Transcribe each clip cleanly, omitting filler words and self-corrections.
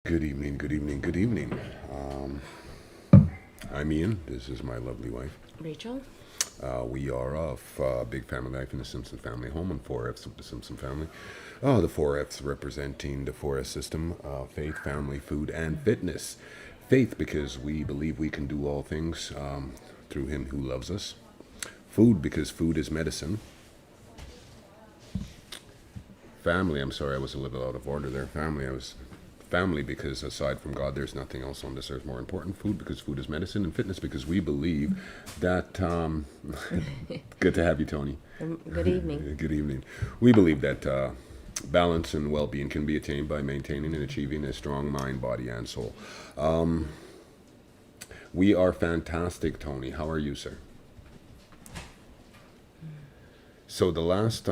Good evening, good evening, good evening. Um, I'm Ian. This is my lovely wife. Rachel? We are of Big Family Life in the Simpson family home and 4Fs of the Simpson family. The 4Fs representing the 4S system, faith, family, food, and fitness. Faith, because we believe we can do all things through Him who loves us. Food, because food is medicine. Family, I'm sorry, I was a little out of order there. Family because aside from God, there's nothing else on this earth more important. Food because food is medicine, and fitness because we believe that. Good to have you, Tony. Good evening. Good evening. We believe that balance and well-being can be attained by maintaining and achieving a strong mind, body, and soul. We are fantastic, Tony. How are you, sir? So the last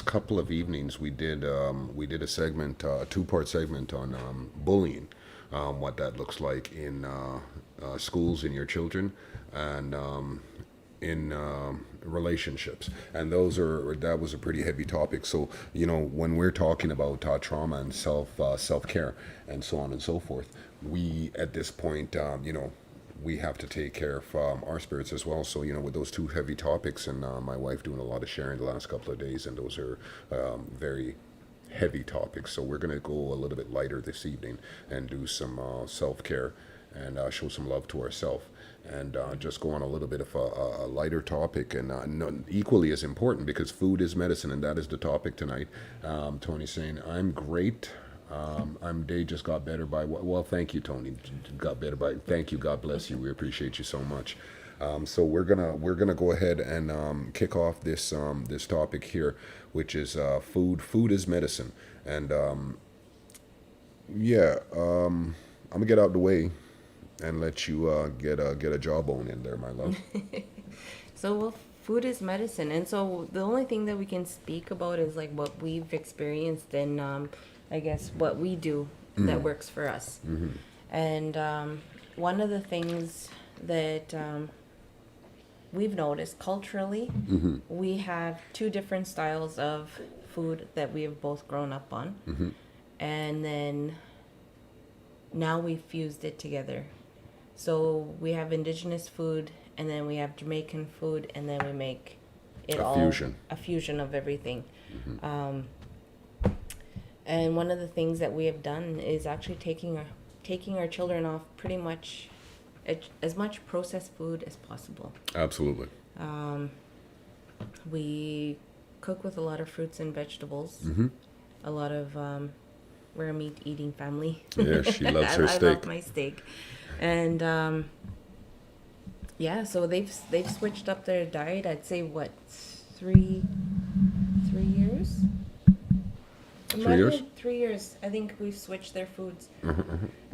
couple of evenings we did a segment, a two-part segment on bullying, what that looks like in schools in your children, and in relationships, and that was a pretty heavy topic. So when we're talking about trauma and self care and so on and so forth, we at this point we have to take care of our spirits as well. So, with those two heavy topics, and my wife doing a lot of sharing the last couple of days, and those are very heavy topics. So, we're going to go a little bit lighter this evening and do some self care and show some love to ourselves. And just go on a little bit of a lighter topic, and equally as important, because food is medicine, and that is the topic tonight. Tony's saying, I'm great. I'm day just got better by well, thank you, Tony. Got better by thank you. God bless you. We appreciate you so much. So we're gonna go ahead and kick off this topic here, which is food. Food is medicine, and yeah, I'm gonna get out the way and let you get a jawbone in there, my love. Well, food is medicine, and so the only thing that we can speak about is like what we've experienced and I guess what we do that works for us. And one of the things that we've noticed culturally, we have two different styles of food that we have both grown up on, and then now we've fused it together. So we have indigenous food, and then we have Jamaican food, and then we make it A all fusion. a fusion of everything. And one of the things that we have done is actually taking our children off pretty much as much processed food as possible. Absolutely. We cook with a lot of fruits and vegetables. A lot of we're a meat eating family. Yeah, she loves her I steak. love my steak, and yeah. So they've switched up their diet. I'd say what 3 years. It might have 3 years. been 3 years. I think we've switched their foods.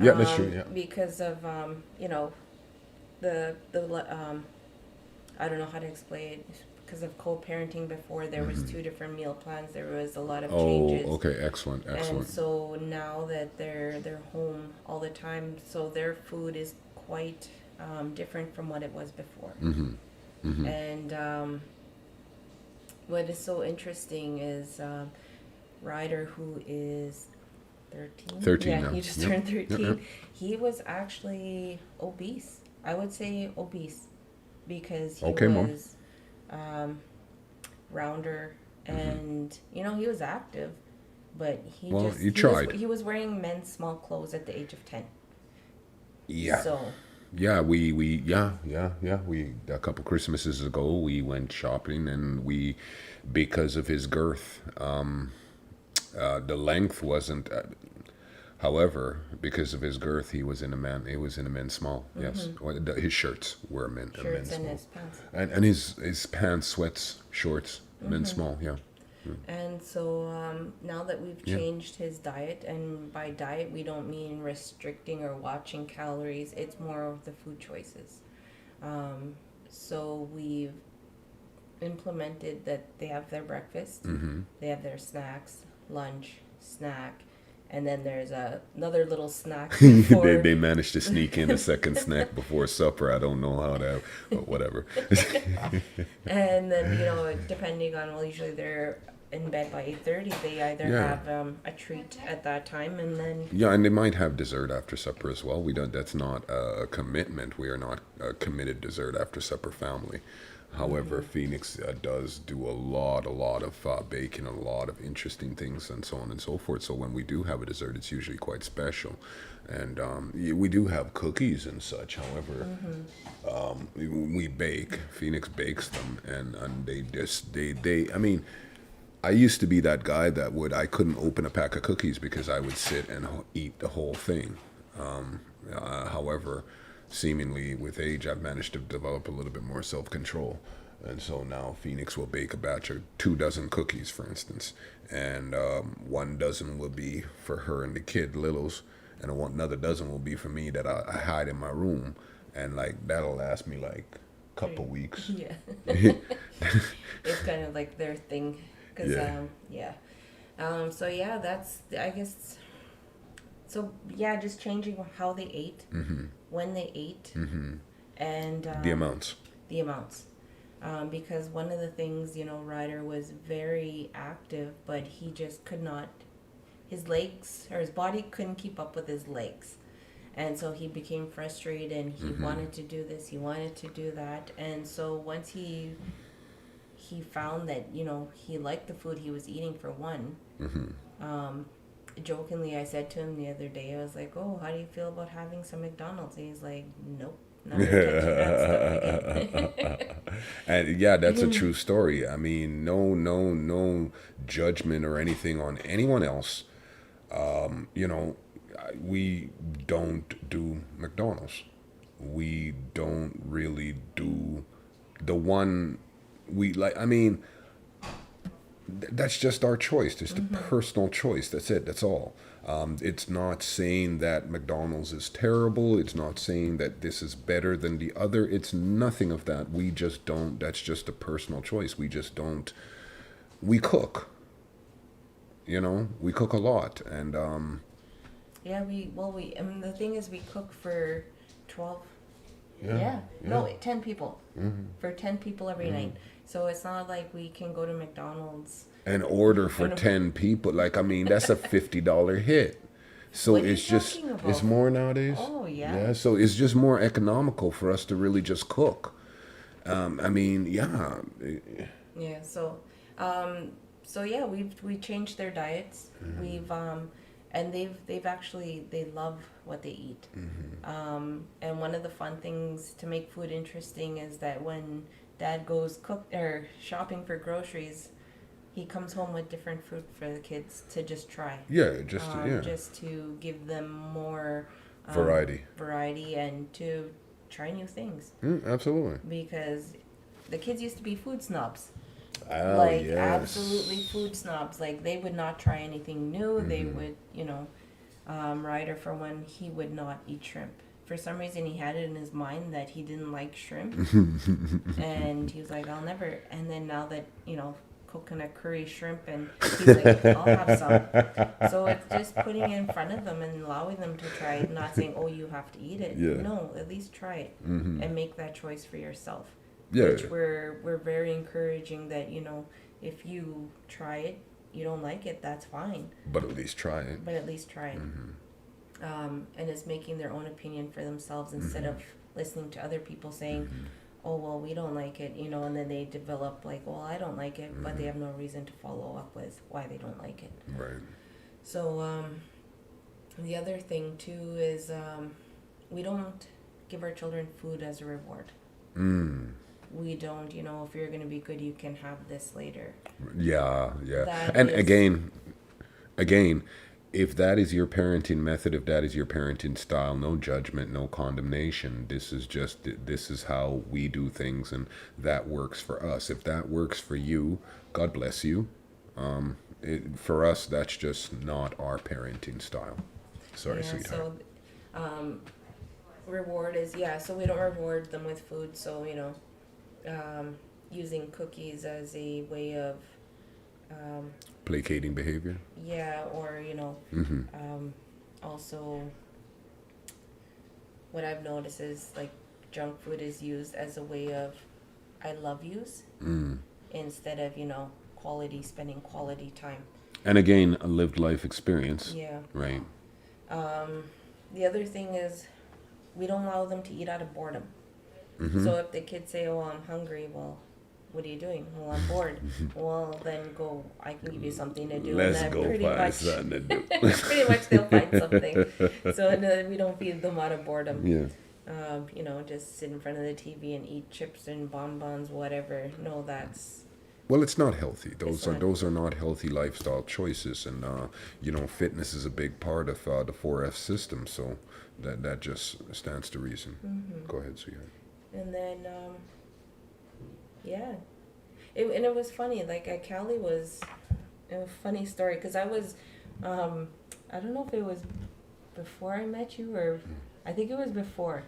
Yeah, that's true. Yeah. Because of the I don't know how to explain it. Because of co-parenting before, there was two different meal plans. There was a lot of Oh, changes. okay. Excellent. And Excellent. so now that they're home all the time, so their food is quite different from what it was before. And what is so interesting is Ryder, who is 13. 13 Yeah, now. he just Yep. turned Yep, 13. yep. He was actually obese. I would say obese because he Okay, Mom. was rounder, and he was active, but Well, you he tried. he was wearing men's small clothes at the age of 10. Yeah. So Yeah, we a couple Christmases ago we went shopping, and because of his girth, the length wasn't. However, because of his girth, he was in a men's small. Yes, his shirts were a men's shirts and small, his pants. and his pants, sweats, shorts, men's small. Yeah. And so now that we've Yeah. changed his diet, and by diet we don't mean restricting or watching calories, it's more of the food choices. So we've implemented that they have their breakfast, they have their snacks, lunch, snack, and then there's another little snack they before. they managed to sneak in a second snack before supper. I don't know how that, but whatever. And then depending on, well, usually they're in bed by 8:30, they either Yeah. have a treat at that time, and then Yeah, and they might have dessert after supper as well. We don't. That's not a commitment. We are not a committed dessert after supper family. However, Phoenix does do a lot of baking, a lot of interesting things, and so on and so forth. So when we do have a dessert, it's usually quite special, and we do have cookies and such. However, we bake. Phoenix bakes them, and they just they. I mean, I used to be that guy that I couldn't open a pack of cookies because I would sit and eat the whole thing. However, seemingly with age, I've managed to develop a little bit more self control. And so now Phoenix will bake a batch of 2 dozen cookies, for instance. And 1 dozen will be for her and the kid, Littles. And another dozen will be for me that I hide in my room. And like that'll last me like a couple weeks. yeah, it's kind of like their thing. Cause Yeah. so yeah, that's I guess. So yeah, just changing how they ate, when they ate, and The amounts. the amounts. Because one of the things, Ryder was very active, but he just could not, his legs or his body couldn't keep up with his legs. And so he became frustrated and he wanted to do this, he wanted to do that. And so once he found that, he liked the food he was eating for one, jokingly I said to him the other day, I was like, oh, how do you feel about having some McDonald's? And he's like, nope. Not touching that stuff again. And yeah, that's a true story. I mean, no judgment or anything on anyone else. We don't do McDonald's. We don't really do the one we like. I mean, that's just our choice. It's the personal choice. That's it. That's all. It's not saying that McDonald's is terrible. It's not saying that this is better than the other. It's nothing of that. We just don't. That's just a personal choice. We just don't. We cook. We cook a lot, and Yeah, I mean, the thing is, we cook for 12, yeah. 10 people. For 10 people every night. So it's not like we can go to McDonald's. An order for 10 people. Like, I mean, that's a $50 hit. So What are you it's just, talking about? it's more nowadays. Oh, yeah. Yeah, so it's just more economical for us to really just cook. I mean, yeah. Yeah, yeah, we changed their diets. We've and they've actually, they love what they eat. And one of the fun things to make food interesting is that when Dad goes shopping for groceries, he comes home with different food for the kids to just try. Yeah, Just to give them more variety and to try new things. Absolutely. Because the kids used to be food snobs. Oh, Like yes. absolutely food snobs. Like they would not try anything new. They would, Ryder, for one, he would not eat shrimp. For some reason, he had it in his mind that he didn't like shrimp, and he was like, "I'll never." And then now that coconut curry shrimp, and he's like, "I'll have some." So it's just putting it in front of them and allowing them to try it, not saying, "Oh, you have to eat it." Yeah. No, at least try it and make that choice for yourself. Yeah. Which we're very encouraging that if you try it, you don't like it, that's fine. But at least try it. But at least try it. And it's making their own opinion for themselves instead of listening to other people saying, oh, well, we don't like it, and then they develop like, well, I don't like it, but they have no reason to follow up with why they don't like it. Right. So the other thing, too, is we don't give our children food as a reward. We don't, if you're going to be good, you can have this later. Yeah. That And is- again, if that is your parenting method, if that is your parenting style, no judgment, no condemnation. This is how we do things, and that works for us. If that works for you, God bless you. For us, that's just not our parenting style. Sorry, sweetheart. So reward is, so we don't reward them with food. So, using cookies as a way of Placating behavior. or also what I've noticed is like junk food is used as a way of I love yous instead of spending quality time. And again, a lived life experience. Yeah. Right. The other thing is we don't allow them to eat out of boredom. Mm-hmm. So if the kids say, "Oh, I'm hungry," well, what are you doing? Well, I'm bored. Well, then go. I can give you something to do. Let's and go pretty find much, something to do. pretty much they'll find something. So no, we don't feed them out of boredom. Yeah. Just sit in front of the TV and eat chips and bonbons, whatever. No, that's Well, it's not healthy. It's not. Those are not healthy lifestyle choices, and fitness is a big part of the 4F system. So that just stands to reason. Go ahead, sweetheart. And then, yeah. And it was funny. Like, at Cali was a funny story. Because I was, I don't know if it was before I met you or, I think it was before.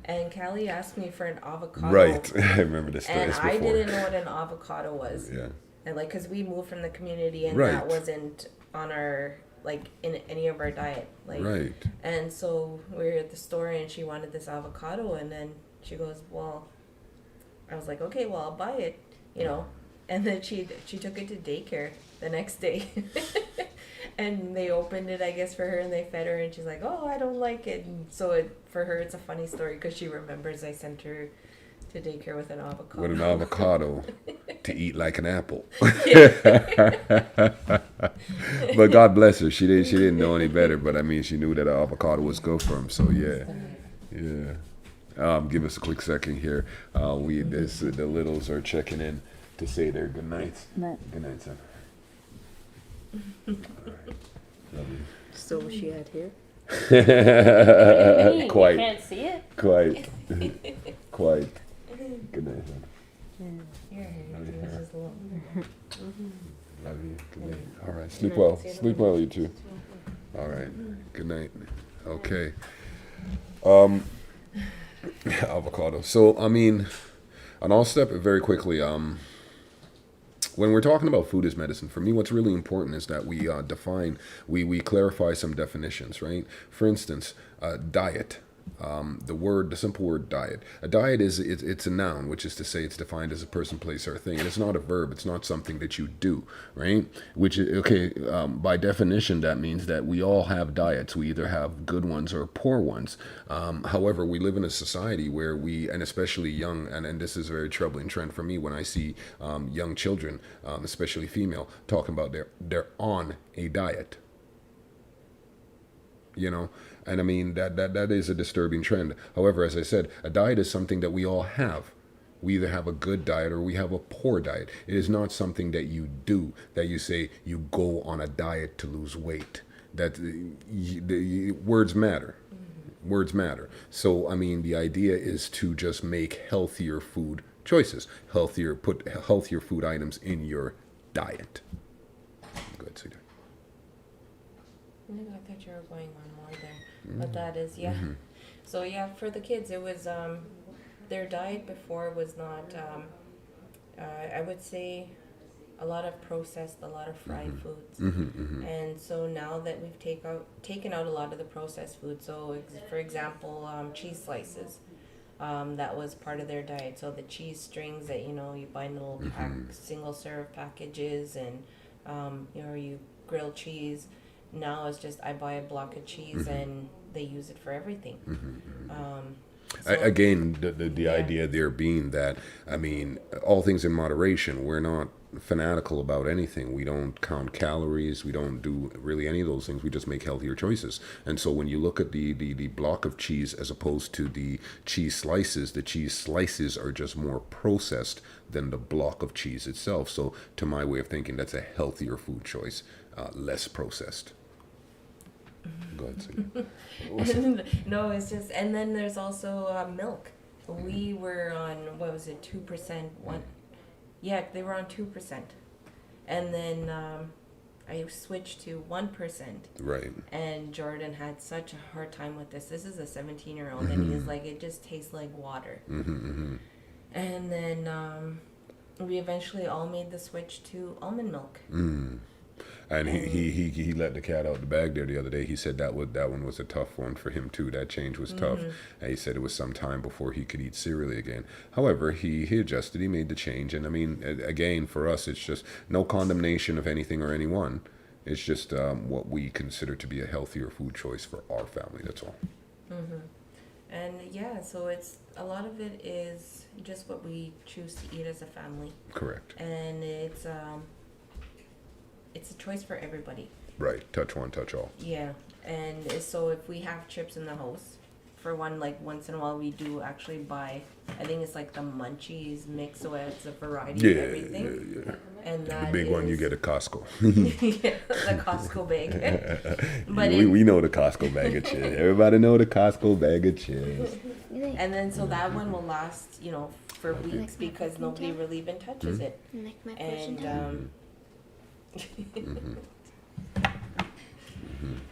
And Callie asked me for an avocado. Right, I remember the stories And before. I didn't know what an avocado was. Yeah. And, like, because we moved from the community and Right. that wasn't on our, like, in any of our diet. Like, Right. And so we were at the store and she wanted this avocado and then she goes, well, I was like, okay, well, I'll buy it, And then she took it to daycare the next day. And they opened it, I guess, for her and they fed her and she's like, oh, I don't like it. And so for her, it's a funny story because she remembers I sent her to daycare with an avocado. With an avocado to eat like an apple. But God bless her. She didn't know any better, but I mean, she knew that an avocado was good for him. So yeah. Give us a quick second here. The littles are checking in to say their good nights. Good night, son. All right. Love you. So was she out here? Quite. You can't see it? Quite. Quite. Good night, son. Here, Love you. it was just a little- Love you. Good night. All right. Sleep well. Sleep well, you two. All right. Good night. Okay. Avocado. So, I mean, and I'll step very quickly. When we're talking about food as medicine, for me, what's really important is that we we clarify some definitions, right? For instance, diet. The simple word diet. A diet it's a noun, which is to say it's defined as a person, place, or thing. And it's not a verb. It's not something that you do, right? Which is, okay, by definition, that means that we all have diets. We either have good ones or poor ones. However, we live in a society where and especially young, and this is a very troubling trend for me when I see young children, especially female, talking about they're on a diet. And I mean, that is a disturbing trend. However, as I said, a diet is something that we all have. We either have a good diet or we have a poor diet. It is not something that you do, that you say you go on a diet to lose weight. That the words matter. Words matter. So, I mean, the idea is to just make healthier food choices, put healthier food items in your diet. Go ahead, sweetheart. I thought you were going on more there. But that is, yeah. So, yeah, for the kids, it was, their diet before was not, I would say, a lot of processed, a lot of fried foods. And so now that we've taken out a lot of the processed food, so for example, cheese slices, that was part of their diet. So the cheese strings that, you buy in little single serve packages and, you grill cheese. Now it's just I buy a block of cheese and they use it for everything. Again, the idea there being that, I mean, all things in moderation. We're not fanatical about anything. We don't count calories. We don't do really any of those things. We just make healthier choices. And so when you look at the block of cheese as opposed to the cheese slices are just more processed than the block of cheese itself. So to my way of thinking, that's a healthier food choice, less processed. Go ahead, Sue. No, it's just, and then there's also milk. We were on, what was it, 2%? Yeah, they were on 2%. And then I switched to 1%. Right. And Jordan had such a hard time with this. This is a 17-year-old, and he was like, it just tastes like water. And then we eventually all made the switch to almond milk. And he let the cat out the bag there the other day. He said that one was a tough one for him too. That change was tough, and he said it was some time before he could eat cereal again. However, he adjusted. He made the change, and I mean, again, for us, it's just no condemnation of anything or anyone. It's just what we consider to be a healthier food choice for our family. That's all. And yeah, so it's a lot of it is just what we choose to eat as a family, Correct. and it's a choice for everybody. Right. Touch one, touch all. Yeah, and so if we have chips in the house, for one, like once in a while we do actually buy. I think it's like the Munchies mix, so it's a variety Yeah, of everything. yeah. And The that big one you is- get at Costco. yeah, the Costco bag. But we know the Costco bag of chips. Everybody know the Costco bag of chips. and then so that one will last, for weeks because nobody really even touches it. Like my And person.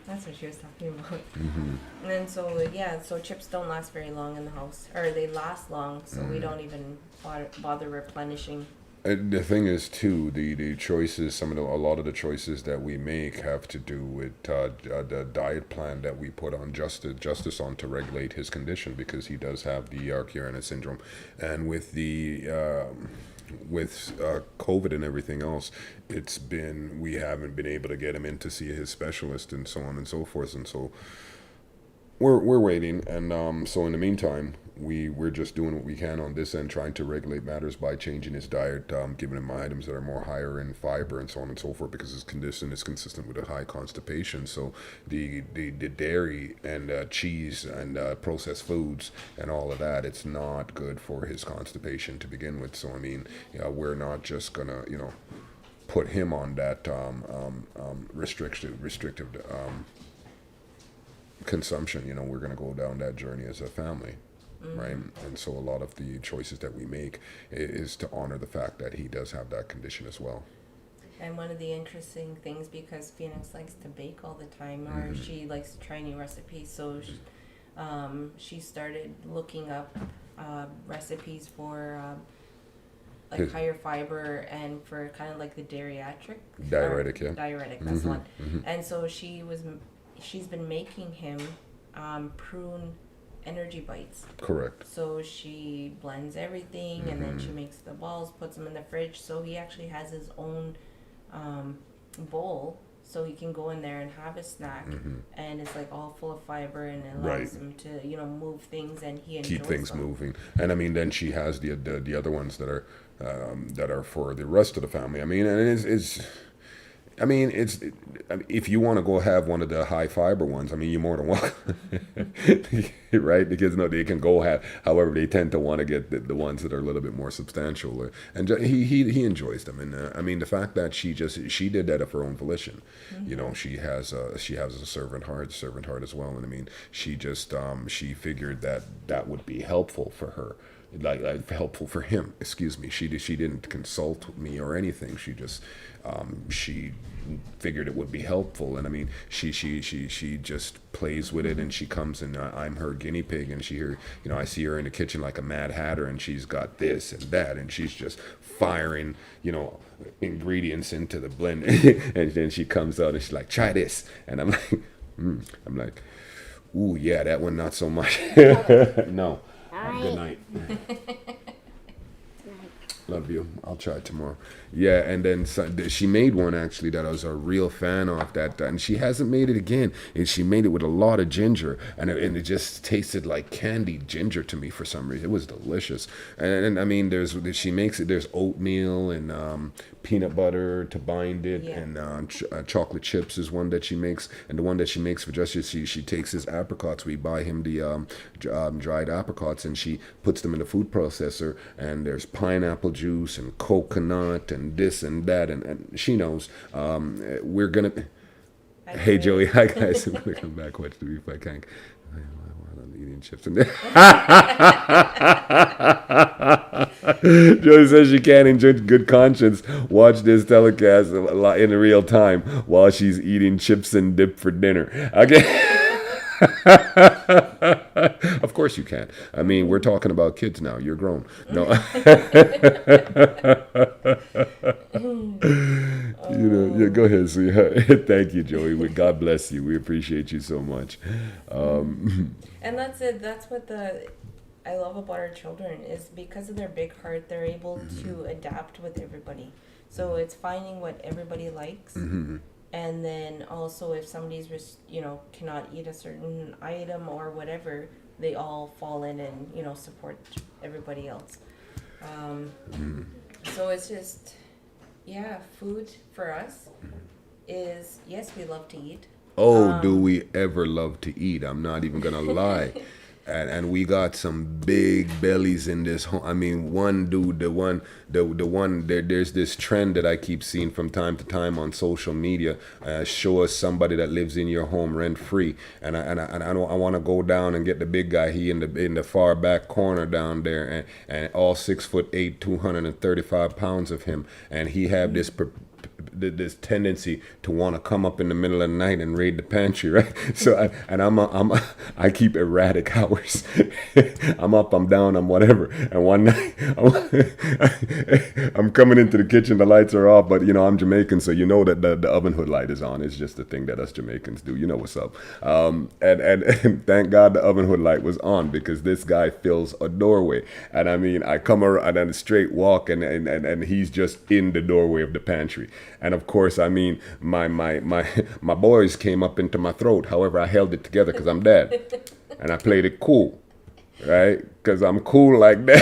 that's what she was talking about. And then so chips don't last very long in the house, or they last long, so we don't even bother replenishing. And the thing is, too, the choices, a lot of the choices that we make have to do with the diet plan that we put on Justice on to regulate his condition, because he does have the Chiari syndrome, and with the COVID and everything else, we haven't been able to get him in to see his specialist and so on and so forth, and so we're waiting, and so in the meantime, we're just doing what we can on this end, trying to regulate matters by changing his diet, giving him items that are more higher in fiber and so on and so forth, because his condition is consistent with a high constipation. So the dairy and cheese and processed foods and all of that, it's not good for his constipation to begin with. So I mean, we're not just gonna put him on that restrictive consumption. We're going to go down that journey as a family, right? And so a lot of the choices that we make is to honor the fact that he does have that condition as well. And one of the interesting things, because Phoenix likes to bake all the time, or she likes to try new recipes, so she started looking up recipes for like higher fiber and for kind of like the diuretic. Diuretic, yeah. Diuretic, that's the one. And so she's been making him prune energy bites. Correct. So she blends everything and then she makes the balls, puts them in the fridge. So he actually has his own bowl, so he can go in there and have a snack, and it's like all full of fiber and it allows him to move things, and he enjoys Keep things them. moving. And I mean, then she has the other ones that are for the rest of the family. I mean, and it's if you want to go have one of the high fiber ones, I mean, you're more than welcome, right? Because they can go have. However, they tend to want to get the ones that are a little bit more substantial, and he enjoys them. And I mean, the fact that she did that of her own volition, she has a servant heart as well. And I mean, she just she figured that would be helpful for her. Like helpful for him. Excuse me. She didn't consult me or anything. She just she figured it would be helpful, and I mean she just plays with it, and she comes and I'm her guinea pig, and I see her in the kitchen like a Mad Hatter, and she's got this and that, and she's just firing ingredients into the blender, and then she comes out and she's like, try this, and I'm like, ooh yeah, that one not so much. No. Good night. Love you. I'll try tomorrow. Yeah, and then she made one actually that I was a real fan of, that and she hasn't made it again. And she made it with a lot of ginger, and it just tasted like candied ginger to me for some reason. It was delicious. And I mean, she makes it. There's oatmeal and peanut butter to bind it, and chocolate chips is one that she makes. And the one that she makes for Justice, she takes his apricots. We buy him the dried apricots, and she puts them in the food processor. And there's pineapple juice and coconut and this and that, and she knows. We're gonna. Hey Joey, hi guys. I'm gonna come back, watch the beef I can. I'm eating chips and Joey says she can't enjoy good conscience watch this telecast in real time while she's eating chips and dip for dinner. Okay. Of course you can. I mean, we're talking about kids now. You're grown. No, yeah, go ahead, sweetheart. Thank you, Joey. God bless you. We appreciate you so much. And that's it. That's what I love about our children is because of their big heart, they're able to adapt with everybody. So it's finding what everybody likes, and then also if somebody's cannot eat a certain item or whatever, they all fall in and support everybody else. So it's just food for us is yes, we love to eat. Oh, do we ever love to eat? I'm not even gonna lie. And we got some big bellies in this home. I mean, one dude, there's this trend that I keep seeing from time to time on social media. Show us somebody that lives in your home rent free, and I want to go down and get the big guy. He in the far back corner down there, and all 6'8", 235 pounds of him, and he have this tendency to want to come up in the middle of the night and raid the pantry, right? So I keep erratic hours. I'm up, I'm down, I'm whatever. And one night I'm coming into the kitchen, the lights are off, but I'm Jamaican, so that the oven hood light is on. It's just the thing that us Jamaicans do. You know what's up. And thank God the oven hood light was on because this guy fills a doorway. And I mean, I come around and straight walk and he's just in the doorway of the pantry. And of course, I mean, my boys came up into my throat. However, I held it together because I'm dad. And I played it cool, right? Because I'm cool like that.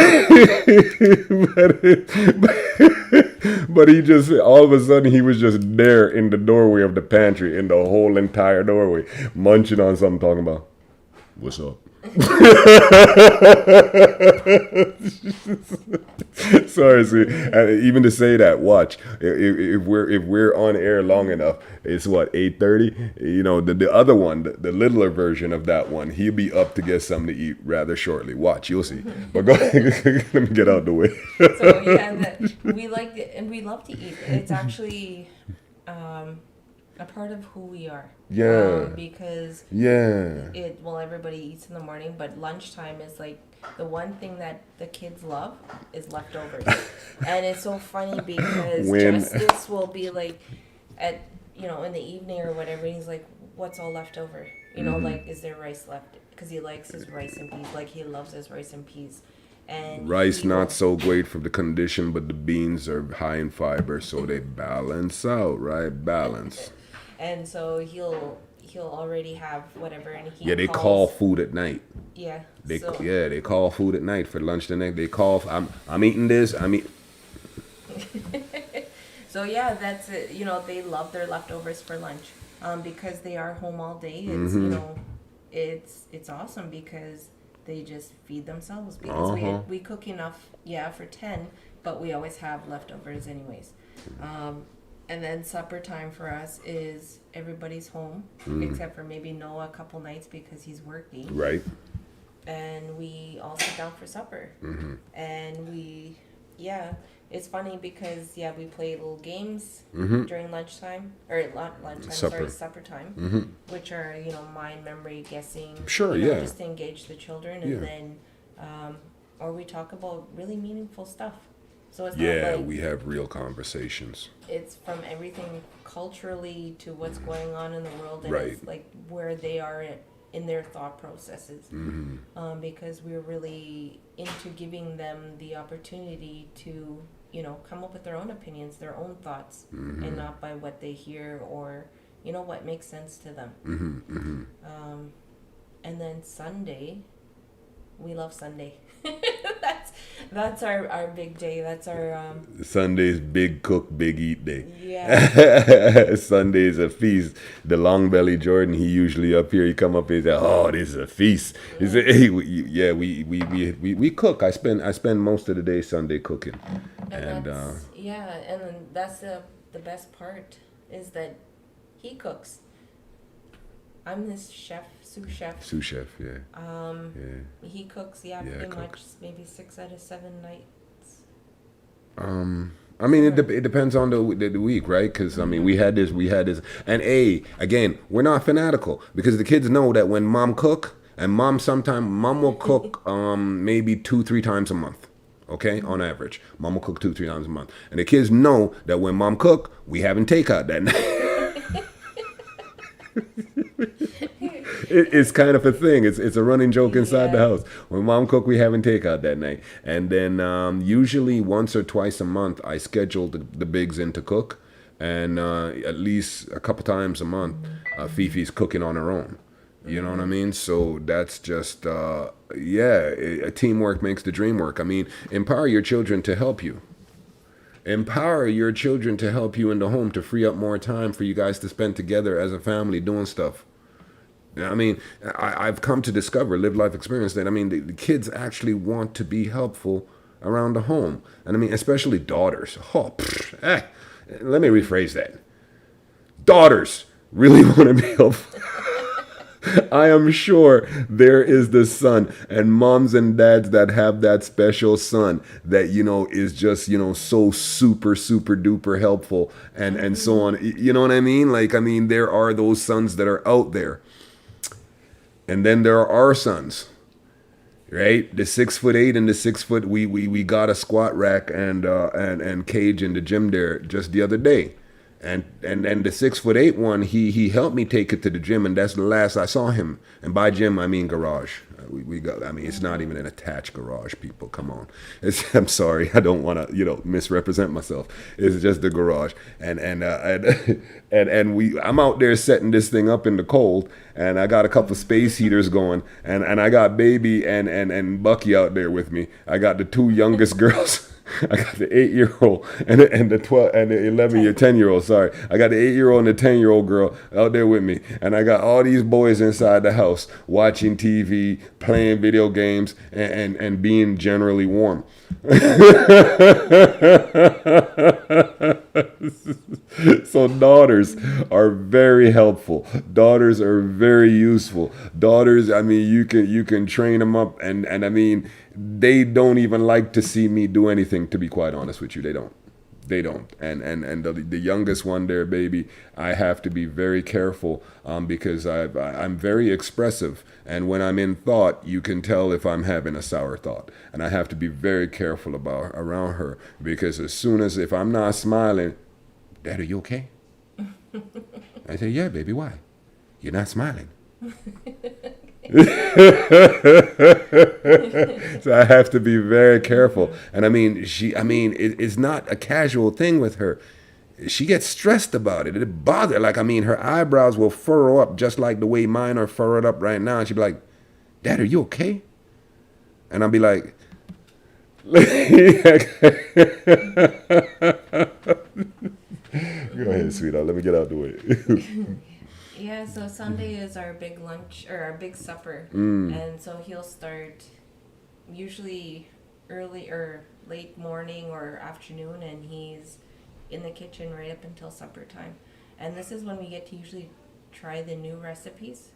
but he just, all of a sudden, he was just there in the doorway of the pantry, in the whole entire doorway, munching on something, talking about, what's up? Sorry, see, even to say that, watch if we're on air long enough, it's what 8:30. The other one, the littler version of that one, he'll be up to get something to eat rather shortly. Watch, you'll see. But go ahead, let me get out the way. So we like it and we love to eat. It's actually a part of who we are. Yeah. Because everybody eats in the morning, but lunchtime is like the one thing that the kids love is leftovers. And it's so funny because Justice will be like at in the evening or whatever, he's like, what's all left over? Like, is there rice left? Because he likes his rice and peas, like he loves his rice and peas. And rice not so great for the condition, but the beans are high in fiber, so they balance out, right? Balance. And so he'll already have whatever, and they call food at night. Yeah. They call food at night for lunch. The next they call. I'm eating this. So yeah, that's it. They love their leftovers for lunch, because they are home all day. It's it's awesome because they just feed themselves because we cook enough, for 10, but we always have leftovers anyways. And then supper time for us is everybody's home, except for maybe Noah a couple nights because he's working. Right. And we all sit down for supper. And it's funny because, we play little games during lunchtime, or supper time, which are, mind, memory, guessing. Sure, just to engage the children. And then, or we talk about really meaningful stuff. So it's not like, we have real conversations. It's from everything culturally to what's going on in the world, and it's like where they are in their thought processes. Because we're really into giving them the opportunity to, come up with their own opinions, their own thoughts, and not by what they hear or, what makes sense to them. And then Sunday, we love Sunday. That's our big day. That's our Sunday's big cook, big eat day. Yeah. Sunday's a feast. The long belly Jordan, he usually up here. He come up here and say, "Oh, this is a feast." He say, "Hey, we cook. I spend most of the day Sunday cooking." And then that's the best part is that he cooks. I'm his chef, sous chef. Sous chef, He cooks, pretty much maybe 6 out of 7 nights. I mean, it depends on the week, right? Because I mean, we had this, and again, we're not fanatical because the kids know that when mom cook, and mom will cook maybe 2-3 times a month, okay, on average, mom will cook 2-3 times a month, and the kids know that when mom cook, we having takeout that night. It's kind of a thing. It's a running joke inside the house. When mom cook, we having takeout that night, and then usually once or twice a month, I schedule the bigs in to cook, and at least a couple times a month, Fifi's cooking on her own. You know what I mean? So that's just teamwork makes the dream work. I mean, empower your children to help you. Empower your children to help you in the home to free up more time for you guys to spend together as a family doing stuff. I mean, I've come to discover, live life experience, that I mean, the kids actually want to be helpful around the home. And I mean, especially daughters. Let me rephrase that. Daughters really want to be helpful. I am sure there is the son and moms and dads that have that special son that, is just, so super, super duper helpful and so on. You know what I mean? Like, I mean, there are those sons that are out there. And then there are our sons, right? The 6'8" and the 6 foot. We got a squat rack and cage in the gym there just the other day, and the 6'8" one, he helped me take it to the gym, and that's the last I saw him. And by gym I mean garage. We got. I mean, it's not even an attached garage. People, come on. I'm sorry. I don't want to misrepresent myself. It's just the garage, and I'm out there setting this thing up in the cold, and I got a couple space heaters going, and I got baby and Bucky out there with me. I got the two youngest girls. I got the 8-year-old and the 12 and the 10-year-old. Sorry, I got the 8-year-old and the 10-year-old girl out there with me, and I got all these boys inside the house watching TV, playing video games, and being generally warm. So daughters are very helpful. Daughters are very useful. Daughters, I mean, you can train them up, and I mean, they don't even like to see me do anything, to be quite honest with you. They don't. And the youngest one there, baby, I have to be very careful because I'm very expressive, and when I'm in thought, you can tell if I'm having a sour thought, and I have to be very careful around her, because as soon as if I'm not smiling, Dad, are you okay? I say, yeah, baby, why? You're not smiling. So I have to be very careful. And I mean, it's not a casual thing with her. She gets stressed about it. It bothers her. Like, I mean, her eyebrows will furrow up just like the way mine are furrowed up right now. And she'd be like, Dad, are you okay? And I'll be like, go ahead, sweetheart. Let me get out the way. Yeah, so Sunday is our big lunch or our big supper, and so he'll start usually early or late morning or afternoon, and he's in the kitchen right up until supper time. And this is when we get to usually try the new recipes.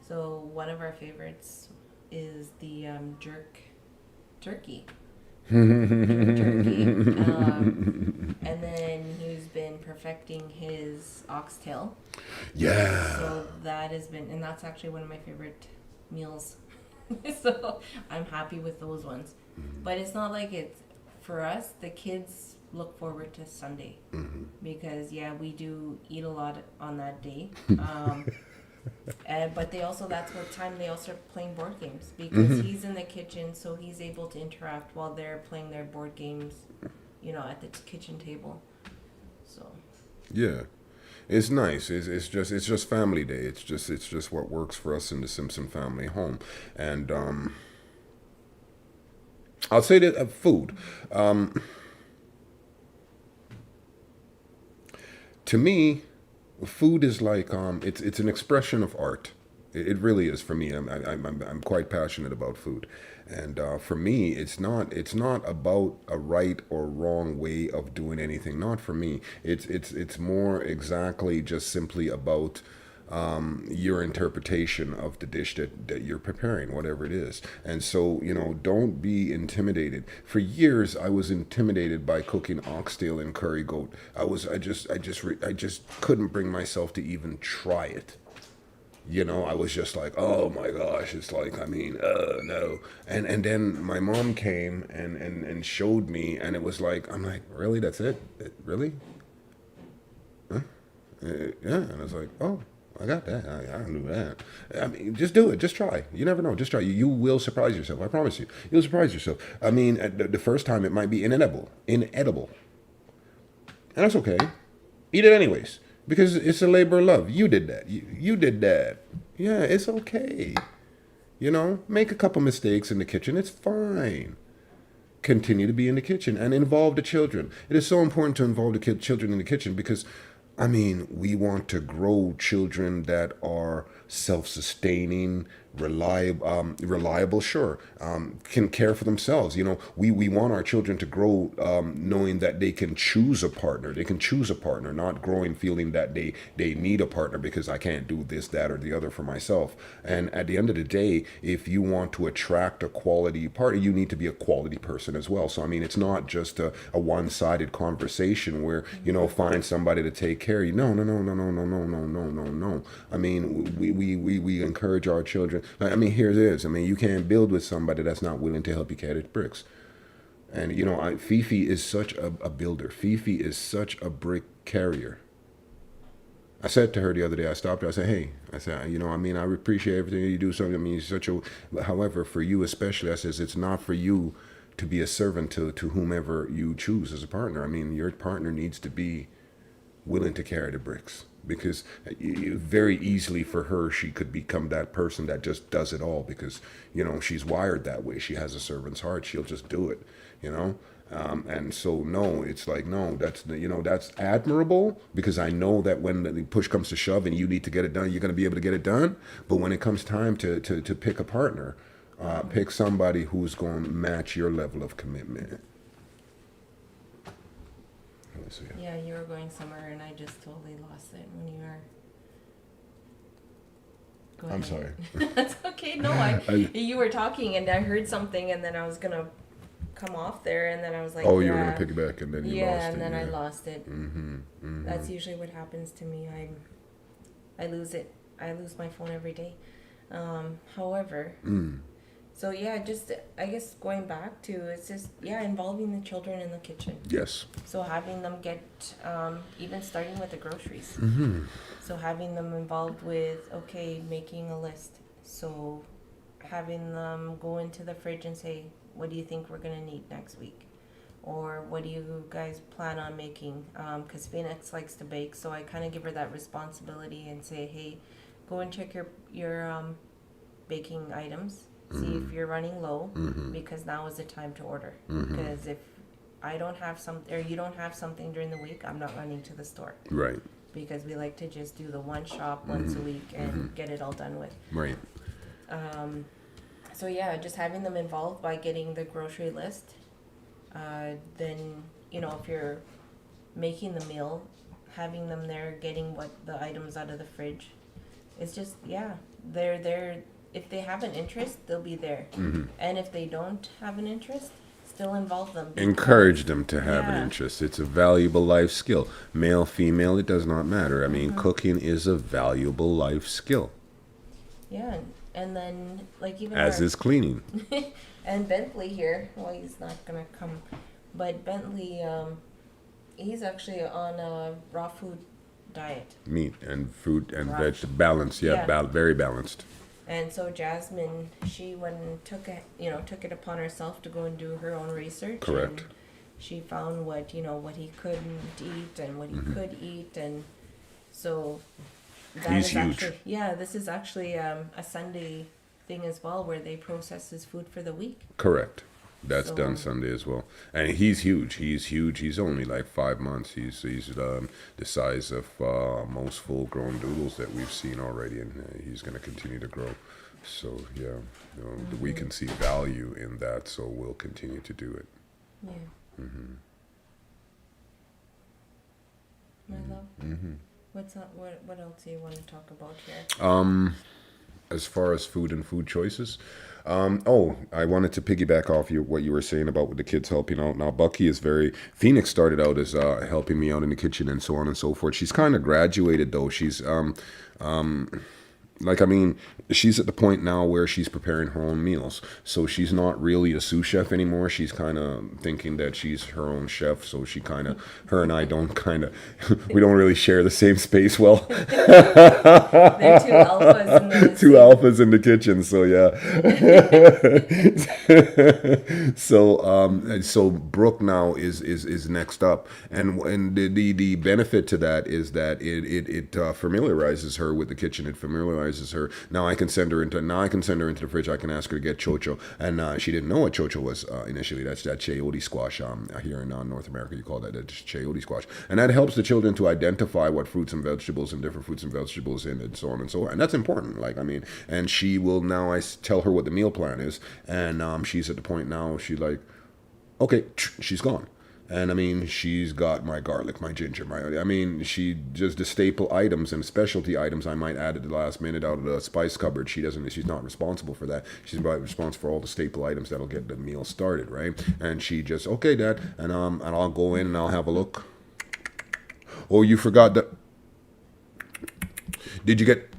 So one of our favorites is the jerk turkey. Turkey. And then he's been perfecting his oxtail. Yeah. So that has been, and that's actually one of my favorite meals. So I'm happy with those ones. But it's not like it's, for us, the kids look forward to Sunday. Because, yeah, we do eat a lot on that day. But they also, that's what time they all start playing board games, because he's in the kitchen, so he's able to interact while they're playing their board games, at the kitchen table. So yeah, it's nice. It's just family day. It's just what works for us in the Simpson family home. And I'll say that food. To me, food is like it's an expression of art. It really is for me. I'm quite passionate about food, and for me, it's not about a right or wrong way of doing anything. Not for me. It's more exactly just simply about your interpretation of the dish that you're preparing, whatever it is. And so, don't be intimidated. For years, I was intimidated by cooking oxtail and curry goat. I just couldn't bring myself to even try it. I was just like, oh my gosh, it's like, no. And then my mom came and showed me, and it was like, I'm like, really? That's it? Really? Yeah. And I was like, oh, I got that. I don't do that. I mean, just do it. Just try. You never know. Just try. You will surprise yourself. I promise you. You'll surprise yourself. I mean, the first time it might be inedible. Inedible. And that's okay. Eat it anyways. Because it's a labor of love. You did that. You did that. Yeah, it's okay. Make a couple mistakes in the kitchen. It's fine. Continue to be in the kitchen and involve the children. It is so important to involve the children in the kitchen because, we want to grow children that are self-sustaining, reliable, sure, can care for themselves. We want our children to grow knowing that they can choose a partner. They can choose a partner, not growing feeling that they need a partner because I can't do this, that, or the other for myself. And at the end of the day, if you want to attract a quality partner, you need to be a quality person as well. So, it's not just a one-sided conversation where, find somebody to take care of you. No. We encourage our children. Here it is. You can't build with somebody that's not willing to help you carry the bricks. And, Fifi is such a builder. Fifi is such a brick carrier. I said to her the other day, I stopped her, I said, hey, I appreciate everything you do. So, however, for you especially, I says, it's not for you to be a servant to whomever you choose as a partner. Your partner needs to be willing to carry the bricks. Because very easily for her, she could become that person that just does it all because, she's wired that way. She has a servant's heart. She'll just do it, and so, no, it's like, no, that's admirable because I know that when the push comes to shove and you need to get it done, you're going to be able to get it done. But when it comes time to pick a partner, pick somebody who's going to match your level of commitment. Yeah, you were going somewhere and I just totally lost it when you were. Go ahead. I'm sorry. That's okay. No, you were talking and I heard something and then I was gonna come off there and then I was like, oh, you were gonna pick it back and then you lost it. Yeah, and then I lost it. Mm-hmm. That's usually what happens to me. I lose it. I lose my phone every day. However. So yeah, just I guess going back to it's just involving the children in the kitchen. Yes. So having them get even starting with the groceries. Mm-hmm. So having them involved with making a list. So having them go into the fridge and say, what do you think we're gonna need next week, or what do you guys plan on making? Because Phoenix likes to bake, so I kind of give her that responsibility and say, hey, go and check your baking items. See if you're running low, because now is the time to order. Because if I don't have something, or you don't have something during the week, I'm not running to the store. Right. Because we like to just do the one shop once a week and get it all done with. Right. So just having them involved by getting the grocery list. Then, if you're making the meal, having them there, getting what the items out of the fridge. It's just, they're if they have an interest, they'll be there. And if they don't have an interest, still involve them. Encourage them to have an interest. It's a valuable life skill. Male, female, it does not matter. Cooking is a valuable life skill. Yeah, and then even as is cleaning. And Bentley here, well, he's not gonna come, but Bentley, he's actually on a raw food diet. Meat and fruit and veg balance. Very balanced. And so Jasmine, she took it upon herself to go and do her own research. Correct. And she found what he couldn't eat and what he could eat, and so that He's is huge. Actually, this is actually a Sunday thing as well, where they process his food for the week. Correct. That's done Sunday as well. And he's huge. He's huge. He's only like 5 months. He's the size of most full-grown doodles that we've seen already, and he's going to continue to grow. So, we can see value in that, so we'll continue to do it. Yeah. My love. What else do you want to talk about here? As far as food and food choices. I wanted to piggyback off what you were saying about with the kids helping out. Now, Bucky is very. Phoenix started out as helping me out in the kitchen and so on and so forth. She's kind of graduated though. She's like, I mean, she's at the point now where she's preparing her own meals. So she's not really a sous chef anymore. She's kind of thinking that she's her own chef. So her and I don't we don't really share the same space well. They're two alphas in the Two alphas in the kitchen. So yeah. So Brooke now is next up, and the benefit to that is that it familiarizes her with the kitchen. It familiarizes her. Now I can send her into the fridge. I can ask her to get chocho, and she didn't know what chocho was initially. That's that chayote squash. Here in North America, you call that a chayote squash, and that helps the children to identify what fruits and vegetables and different fruits and vegetables in, and so on and so on. And that's important. Like, I mean, and she will now. Tell her what the meal plan is, and she's at the point now. She's like, okay, she's gone. And I mean, she's got my garlic, my ginger, I mean, she just the staple items and specialty items I might add at the last minute out of the spice cupboard. She's not responsible for that. She's responsible for all the staple items that'll get the meal started, right? And she just, okay, Dad, and I'll go in and I'll have a look. Oh, you forgot that. Did you get?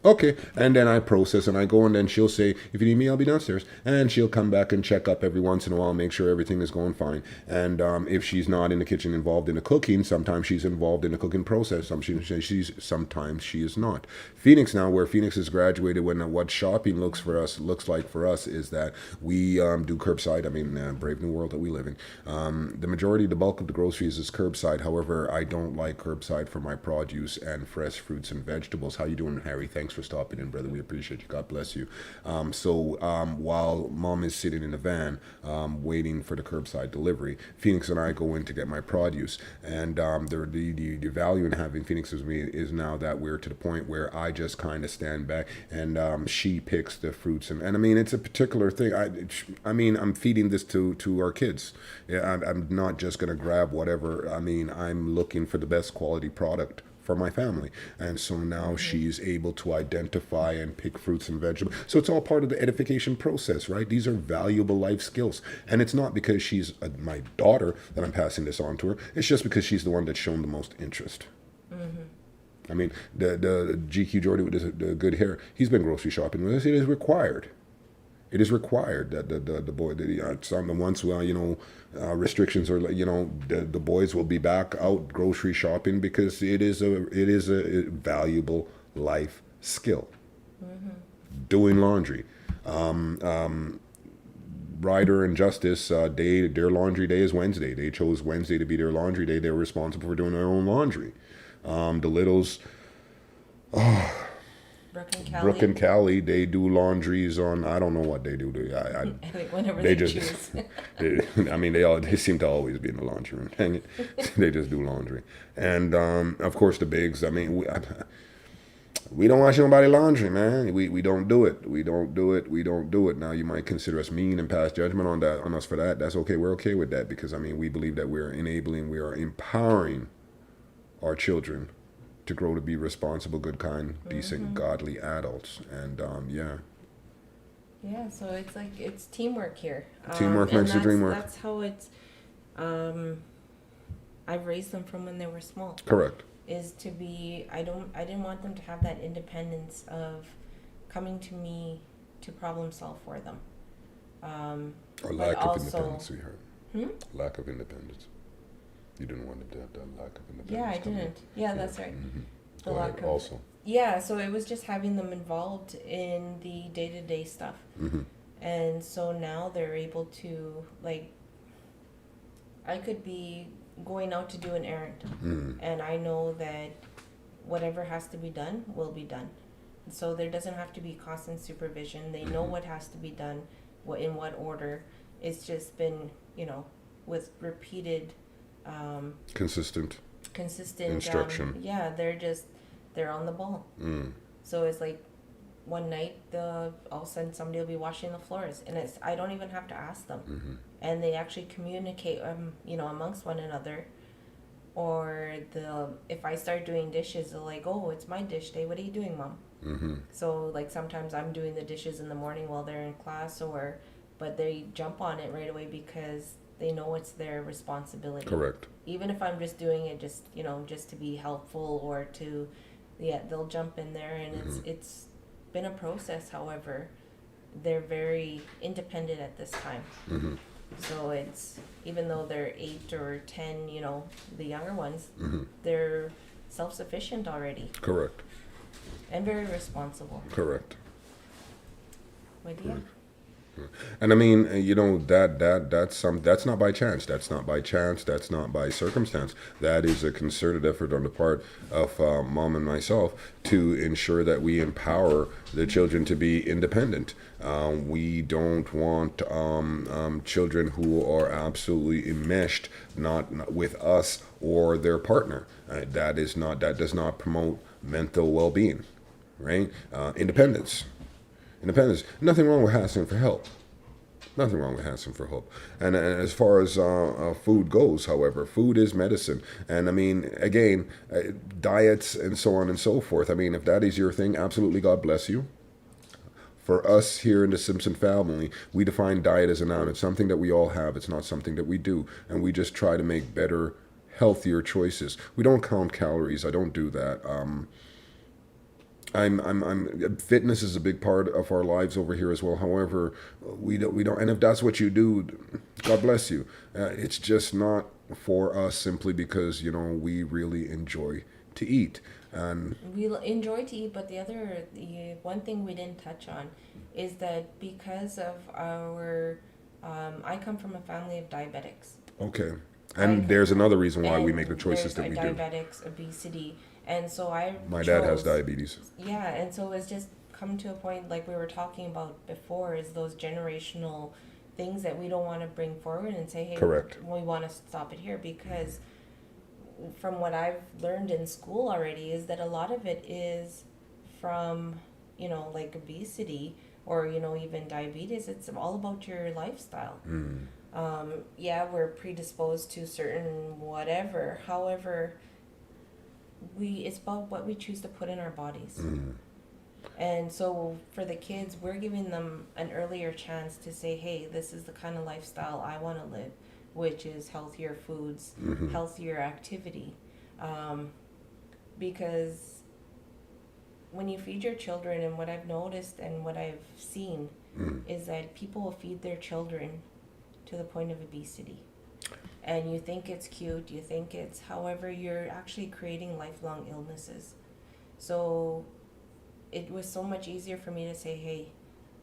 Okay, and then I process and I go, and then she'll say, if you need me, I'll be downstairs. And she'll come back and check up every once in a while, make sure everything is going fine. And if she's not in the kitchen involved in the cooking, sometimes she's involved in the cooking process. Sometimes she is not. Phoenix now, where Phoenix has graduated, what shopping looks like for us is that we do curbside. I mean, brave new world that we live in. The bulk of the groceries is curbside. However, I don't like curbside for my produce and fresh fruits and vegetables. How you doing, Harry? Thanks for stopping in, brother. We appreciate you. God bless you. While Mom is sitting in the van waiting for the curbside delivery, Phoenix and I go in to get my produce. And the value in having Phoenix with me is now that we're to the point where I just kind of stand back and she picks the fruits. And I mean, it's a particular thing. I mean, I'm feeding this to our kids. Yeah, I'm not just going to grab whatever. I mean, I'm looking for the best quality product for my family. And so now she's able to identify and pick fruits and vegetables. So it's all part of the edification process, right? These are valuable life skills. And it's not because she's my daughter that I'm passing this on to her. It's just because she's the one that's shown the most interest. I mean, the GQ Jordy with the good hair, he's been grocery shopping with us. It is required. It is required that the boy, once restrictions are, the boys will be back out grocery shopping because it is a valuable life skill. Doing laundry, Ryder and Justice, their laundry day is Wednesday. They chose Wednesday to be their laundry day. They were responsible for doing their own laundry. The littles. Brooke and Callie, they do laundries on, I don't know what they do. Whenever they they just, choose. they seem to always be in the laundry room. Dang it. They just do laundry. And, of course, the bigs, I mean, we don't wash nobody laundry, man. We don't do it. We don't do it. Now, you might consider us mean and pass judgment on us for that. That's okay. We're okay with that because, I mean, we believe that we are empowering our children to grow to be responsible, good, kind, decent, godly adults. And Yeah, so it's teamwork here. Teamwork makes the dream work. That's how it's. I've raised them from when they were small. Correct. Is to be. I didn't want them to have that independence of coming to me to problem solve for them. Or lack of independence, sweetheart. Lack of independence. You didn't want them to have that lack of independence. Yeah, I didn't. Yeah, that's right. The Go lack ahead, of. also. Yeah, so it was just having them involved in the day-to-day stuff. And so now they're able to, like, I could be going out to do an errand, and I know that whatever has to be done will be done. So there doesn't have to be constant supervision. They know what has to be done, in what order. It's just been, with repeated consistent instruction. They're on the ball. So it's like one night all of a sudden somebody will be washing the floors, and I don't even have to ask them, and they actually communicate amongst one another or if I start doing dishes, they're like, oh, it's my dish day. What are you doing, mom? So like sometimes I'm doing the dishes in the morning while they're in class, but they jump on it right away because they know it's their responsibility. Correct. Even if I'm just doing it just to be helpful or to, yeah, they'll jump in there, and it's been a process. However, they're very independent at this time. So it's, even though they're 8 or 10, the younger ones, they're self-sufficient already Correct. and very responsible. Correct. But yeah, And I mean, that's not by chance. That's not by chance. That's not by circumstance. That is a concerted effort on the part of mom and myself to ensure that we empower the children to be independent. We don't want children who are absolutely enmeshed, not with us or their partner. That does not promote mental well-being, right? Independence. Independence. Nothing wrong with asking for help. Nothing wrong with asking for help. And as far as food goes, however, food is medicine. And I mean, again, diets and so on and so forth. I mean, if that is your thing, absolutely, God bless you. For us here in the Simpson family, we define diet as a noun. It's something that we all have. It's not something that we do. And we just try to make better, healthier choices. We don't count calories. I don't do that. Fitness is a big part of our lives over here as well. However, we don't, and if that's what you do, God bless you. It's just not for us simply because, we really enjoy to eat. And we enjoy to eat, but the one thing we didn't touch on is that because of I come from a family of diabetics. okay. And there's another reason why we make the choices there's that we do. diabetics, obesity, and so My dad has diabetes. Yeah, and so it's just come to a point, like we were talking about before, is those generational things that we don't want to bring forward and say, hey, Correct. we want to stop it here, because from what I've learned in school already is that a lot of it is from, like obesity or, even diabetes. It's all about your lifestyle. Yeah, we're predisposed to certain whatever. However, it's about what we choose to put in our bodies. And so for the kids, we're giving them an earlier chance to say, hey, this is the kind of lifestyle I want to live, which is healthier foods, healthier activity. Because when you feed your children, and what I've noticed and what I've seen is that people will feed their children to the point of obesity. And you think it's cute, however, you're actually creating lifelong illnesses. So it was so much easier for me to say, hey,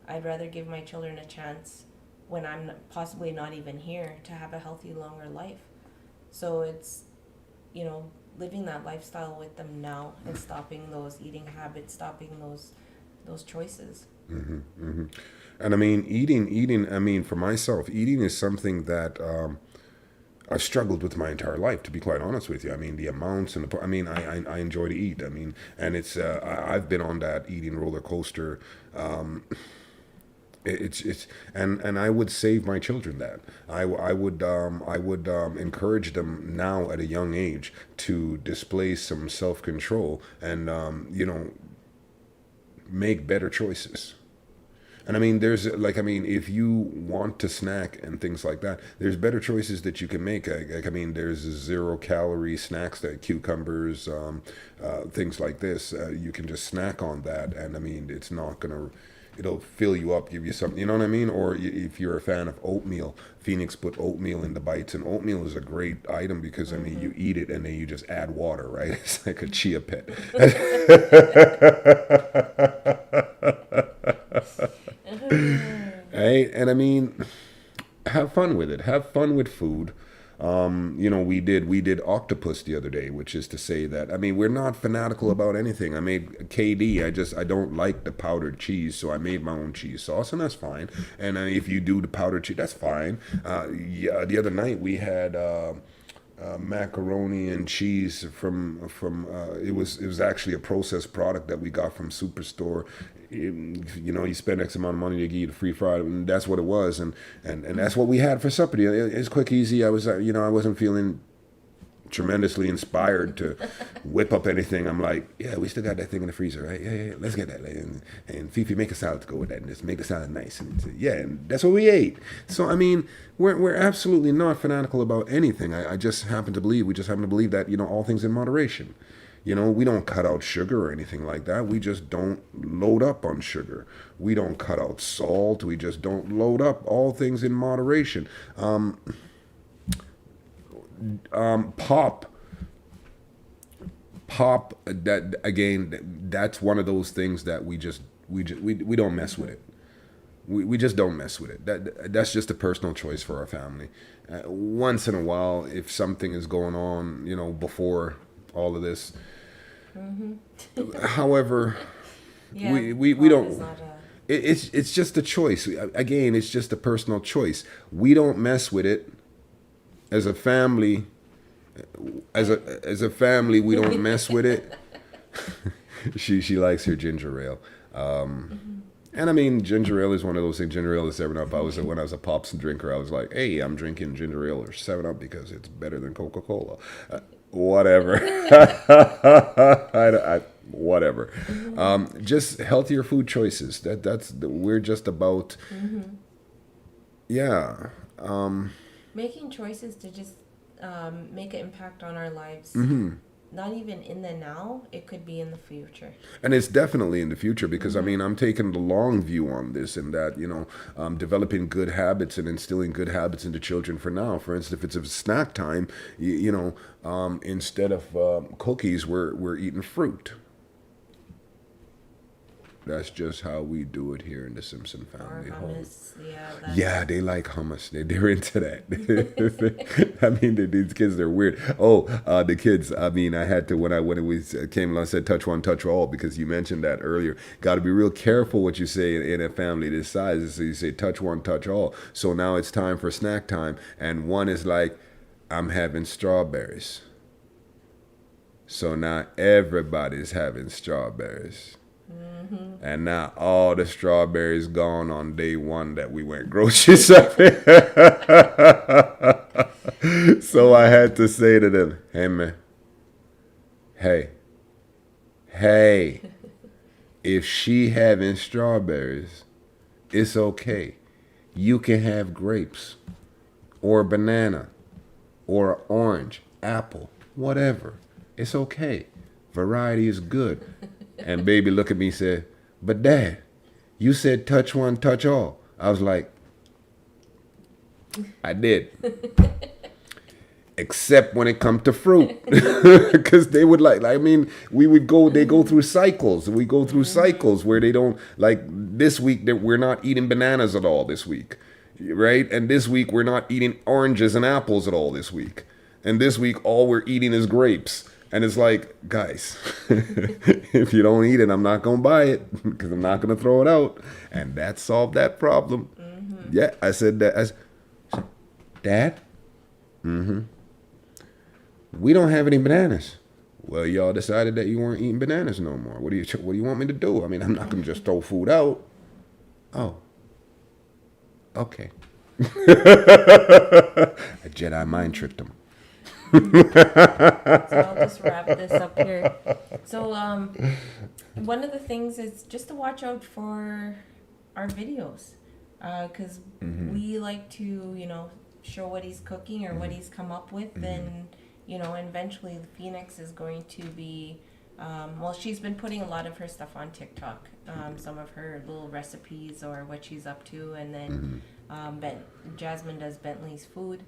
I'd rather give my children a chance when I'm possibly not even here to have a healthy, longer life. So it's, living that lifestyle with them now and stopping those eating habits, stopping those choices. And I mean, eating, for myself, eating is something that I've struggled with my entire life, to be quite honest with you. I mean, the amounts and I enjoy to eat. I mean, and it's, I've been on that eating roller coaster. And I would save my children that. I would encourage them now at a young age to display some self-control and, make better choices. And I mean, if you want to snack and things like that, there's better choices that you can make. There's 0-calorie snacks, that cucumbers, things like this. You can just snack on that, and I mean, it'll fill you up, give you something, you know what I mean? Or if you're a fan of oatmeal, Phoenix put oatmeal in the bites, and oatmeal is a great item because, I mean, you eat it and then you just add water, right? It's like a chia pet. Right? And I mean, have fun with it. Have fun with food. We did octopus the other day, which is to say that, I mean, we're not fanatical about anything. I made KD. I don't like the powdered cheese, so I made my own cheese sauce, and that's fine. And if you do the powdered cheese, that's fine. The other night we had macaroni and cheese from it was actually a processed product that we got from Superstore. You spend X amount of money to get you the free fry, and that's what it was, and that's what we had for supper. It's quick, easy. I was I wasn't feeling tremendously inspired to whip up anything. I'm like, yeah, we still got that thing in the freezer, right? Yeah, let's get that. And Fifi, make a salad to go with that, and just make the salad nice. And yeah, and that's what we ate. So I mean, we're absolutely not fanatical about anything. I just happen to believe that, you know, all things in moderation. You know, we don't cut out sugar or anything like that. We just don't load up on sugar. We don't cut out salt. We just don't load up. All things in moderation. Pop. That again. That's one of those things that we don't mess with it. We just don't mess with it. That's just a personal choice for our family. Once in a while, if something is going on, you know, before all of this. However, Yeah, we pop don't. is not It's just a choice. Again, it's just a personal choice. We don't mess with it as a family. As a family, we don't mess with it. She likes her ginger ale. And I mean, ginger ale is one of those things. Ginger ale is 7-Up. When I was a Pops drinker, I was like, hey, I'm drinking ginger ale or 7-Up because it's better than Coca-Cola. Whatever. Whatever. Just healthier food choices. We're just about. Yeah. making choices to just make an impact on our lives. Not even in the now, it could be in the future. And it's definitely in the future because, I mean, I'm taking the long view on this and that, you know, developing good habits and instilling good habits into children for now. For instance, if it's a snack time, you know, instead of cookies, we're eating fruit. That's just how we do it here in the Simpson Or family home. hummus, yeah. Yeah, they like hummus. They're into that. I mean, these kids, they're weird. Oh, the kids. I mean, I had to when it came along, I said touch one, touch all because you mentioned that earlier. Got to be real careful what you say in a family this size. So you say touch one, touch all. So now it's time for snack time, and one is like, I'm having strawberries. So now everybody's having strawberries. And now all the strawberries gone on day one that we went grocery shopping. So I had to say to them, hey man, hey, if she having strawberries, it's okay. You can have grapes or a banana or an orange, apple, whatever. It's okay. Variety is good. And baby looked at me and said, but Dad, you said touch one, touch all. I was like, I did. Except when it come to fruit. Because they would I mean, they go through cycles. We go through cycles where they don't, like this week, we're not eating bananas at all this week. Right? And this week, we're not eating oranges and apples at all this week. And this week, all we're eating is grapes. And it's like, guys, if you don't eat it, I'm not going to buy it because I'm not going to throw it out. And that solved that problem. Yeah, I said that. I said, Dad, we don't have any bananas. Well, y'all decided that you weren't eating bananas no more. What do you want me to do? I mean, I'm not going to just throw food out. Oh, okay. A Jedi mind tricked him. So I'll just wrap this up here. So one of the things is just to watch out for our videos, because we like to, you know, show what he's cooking or what he's come up with, and you know, eventually Phoenix is going to be. Well, she's been putting a lot of her stuff on TikTok, some of her little recipes or what she's up to, and then Jasmine does Bentley's food.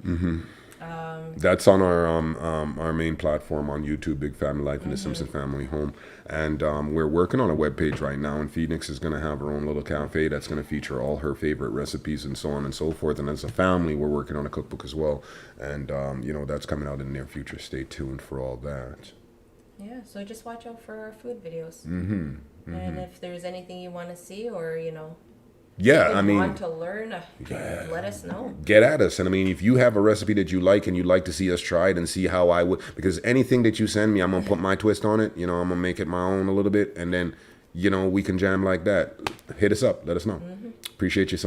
That's on our main platform on YouTube, Big Family Life in the Simpson Family Home, and we're working on a webpage right now. And Phoenix is going to have her own little cafe that's going to feature all her favorite recipes and so on and so forth. And as a family, we're working on a cookbook as well, and you know, that's coming out in the near future. Stay tuned for all that. Yeah, so just watch out for our food videos. And if there's anything you want to see, or you know, Yeah, if I you mean, want to learn, let us know. get at us. And I mean, if you have a recipe that you like and you'd like to see us try it and see how I would, because anything that you send me, I'm going to put my twist on it. You know, I'm going to make it my own a little bit. And then, you know, we can jam like that. Hit us up. Let us know. Appreciate you so